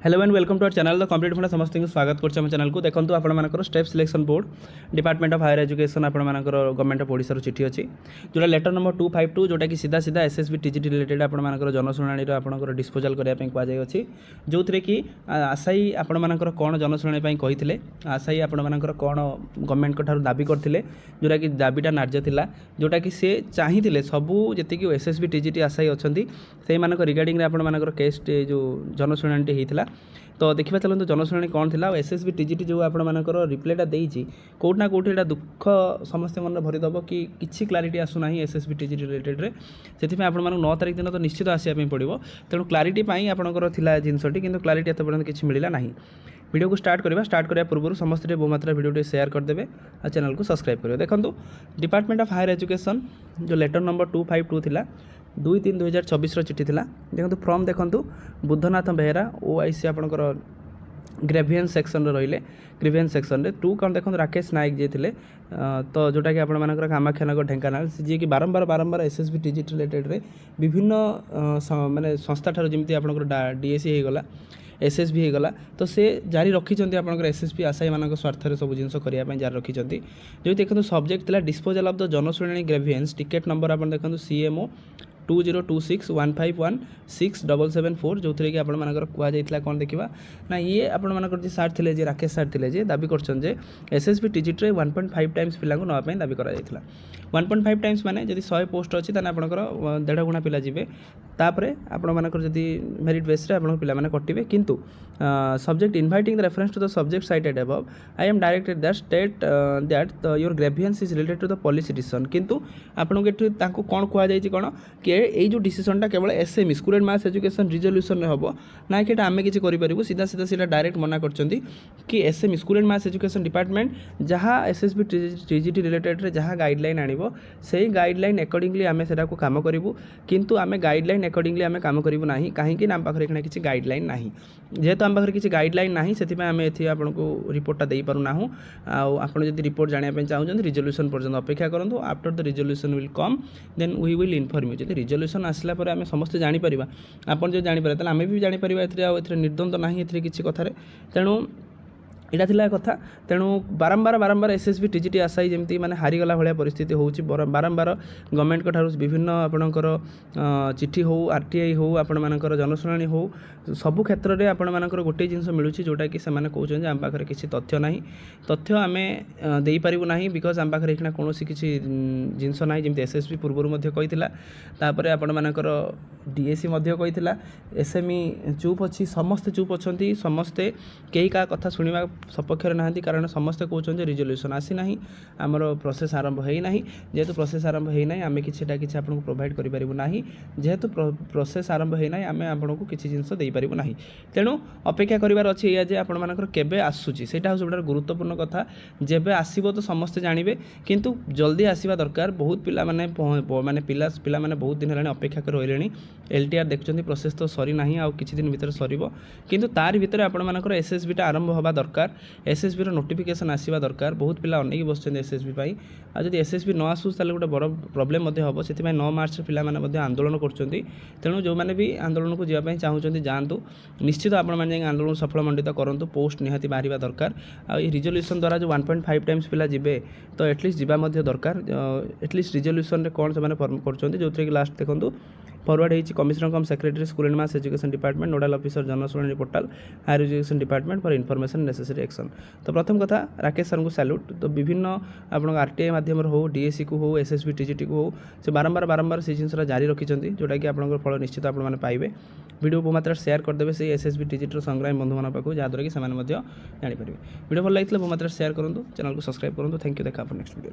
Hello and welcome to our channel the complete funda समस्त स्वागत करम चैनल को देखो आपर state selection board department of higher education आपर गवर्नमेंट ऑफ ओडिशा चिठी अच्छी जोटा लेटर नंबर 252 जोटा कि सीधा सीधा एसएसबी टीजीटी रिलेटेड आपर जनशुणाणी आपंकर डिस्पोजाल करने कहुई जो थे कि आशायी आपर कौन जनशुणाणी कही आशायी आपर कौन गवर्नमेंट ठार दाबी करते जोटा कि दाबीटा नार्य था जोटा कि सी चाहिए सबू जी एसएसबी टीजीटी आशायी अच्छा से रिगार्डिंग आपर केस जो जनशुणाणी होता तो देखा चलते जनशुणाणी कौन थी एसएसबी टीजीटी जो आपर रिप्लाईटा देती कौटना कौटी दुख समस्त मन भरीदब कि किसी क्लारिटी आसूना एसएसबी टीजीटी रिलेटेड से आप 9 तारीख दिन तो निश्चित आसापी पड़ो तेणु क्लारिटी आपंकर जिनसटी कि क्लारिटी एत पर्यटन किसी मिलला ना वीडियो को स्टार्ट करने पूर्व समस्त बहुमात्रा वीडियो शेयर करदे और चैनल को सब्सक्राइब करेंगे देखो डिपार्टमेंट ऑफ हायर एजुकेशन जो लेटर नंबर 252 थिला 2/3/2024 चिठी थिला देखो फ्रॉम देखो बुद्धनाथ बेहेरा ओआईसी आपंकर ग्रेभियंस सेक्शन रहिले ग्रेभियंस सेक्शन रे 2 कौन देखो राकेश नायक जी थे तो जोटा कि आपर कामाख्यानगर ढेंकानाल जी कि बारंबार एसएसबी टीजीटी रिलेटेड रे विभिन्न माने संस्था ठार जमी आप डीएसी होगला एसएसबी होगला तो से जारी रखिंट आप एसएसबी आशायी मान स्वार्थ सब जिन करने जारी रखिंट जो देखो सब्जेक्ट था disposal of the Janasunani grievance ticket number आप देखो सीएमओ 202615167774 जो थे कि आपर कहुई कौन देखा ना ये आपर सार थे राकेश सार थे दाबी कर एसएसबी टीजीटी 1.5 टाइम्स पिला नापी दाबी कर 1.5 टाइम्स माने जब 100 पोस्ट अच्छी आपंकर 1.5 गुणा पिला जी तापर आपर जब मेरिट बेस आप पे कटे किंतु subject inviting the reference to the subject cited above I am directed that state that your grievance is related to the policy decision किंतु आपको ये कौन कहुई कौन कि ये जो डिसीजनटा केवल SME school and mass education resolution हम ना कि आम किसी करूँ सीधा सीधा सीधा डायरेक्ट मना कर कि SME school and mass education department जहाँ एसएसबी टीजीटी रिलेटेड जहाँ गाइडलाइन आनिबो से गाइडलाइन अकॉर्डिंगली आम से काम करूँ किंतु आम गाइडलाइन अकॉर्डिंगली आम काम करूँ ना कहीं आम पाखे किसी गाइडलाइन ना जेहेतु आम पाखे किसी गाइडलाइन ना से आम ये आपको रिपोर्टा दे पारूना आप रिपोर्ट जानापी चाहते रिजोल्यूशन पर्यटन अपेक्षा करूँ after the resolution will come then we will inform you जब रिजोल्यूशन आसला पर आम समस्त जापर आप जो जापर आम भी जापर ए निर्द्वंद ना किसी कथार तेणु यहाँ थिला कथा तेणु बारंबार एसएसबी टीजीटी आशायी जमी मैंने हारीगला भाया परिस्थिति हो बारंबार गवर्नमेंट ठार विभिन्न आपणकर चिठी हो आरटीआई हो आपर जनशुणाणी हो सबू क्षेत्र में आपर गोटे जिन मिलूँ जोटा कि कहते आम पाखे किसी तथ्य ना तथ्य आम दे पारू ना बिकज आम पाखे ये कौन किसी जिनस ना जमी एसएसबी पूर्व तापर आपर डीएसी कही एसएमई चुप अच्छी समस्ते चुप अच्छा समस्ते कई का कथा शुणा सपक्ष ना कारण समस्ते कहते रिजोल्यूशन आसी ना आमर प्रोसेस आरंभ होना जेहेतु प्रोसेस आरंभ होना आम किसी आपको प्रोवाइड करूँ ना जेहेतु प्रोसेस आरंभ होना आम आपको किसी जिनस देपारू ना तेणु अपेक्षा करार अच्छी या आपर केवे आसूची से सब गुरुत्वपूर्ण कथा जब आसो तो समस्ते जानवे किंतु जल्दी आसवा दरकार बहुत पिला माने पिला माने बहुत दिन है अपेक्षा कर रही एलटीआर देखुं प्रोसेस तो सरी ना आउ किसी दिन भीतर सर किंतु तार भीतर आपर एसएसबी आरंभ हवा दरकार एसएसबी नोटिफिकेशन आसवा दरकार बहुत पिला अनेक बस एसएसबी आज एसएसबी न आसूस गोटे बड़ प्रोब्लेम हम से 9 मार्च पे आंदोलन करूँ जो मैंने भी आंदोलन को जावाई चाहते जातु निश्चित आप आंदोलन सफल मंडित करूँ पोस्ट निहाती बाहर दरकार आ रिजोल्यूशन द्वारा जो 1.5 टाइम्स पिला जीवे तो एटलिस्ट जावा दरकार एटलिस्ट रिजोल्यूशन कौन से कर जो कि लास्ट देखो फॉरवर्ड होती commissioner cum secretary school and mass education department nodal officer Janasunani portal higher education department for information necessary action तो प्रथम कथा राकेश सर को सैल्यूट तो विभिन्न आप आरटीआई माध्यम हो डीएसी को हो एसएसबी टीजीटी को हो से बारंबार से जिन जारी रखिंट जोटा कि आप फल निश्चित आपने पाइबे वीडियो बहुमात्रा शेयर करदे से एसएसबी टीजीटी संग्रामी बंधु मान पाक जहाँद्वारा कि जापारे वीडियो भल लगी बहुमात्रा शेयर करूँ चैनल को सब्सक्राइब करूँ थैंक यू देखा नेक्स्ट वीडियो।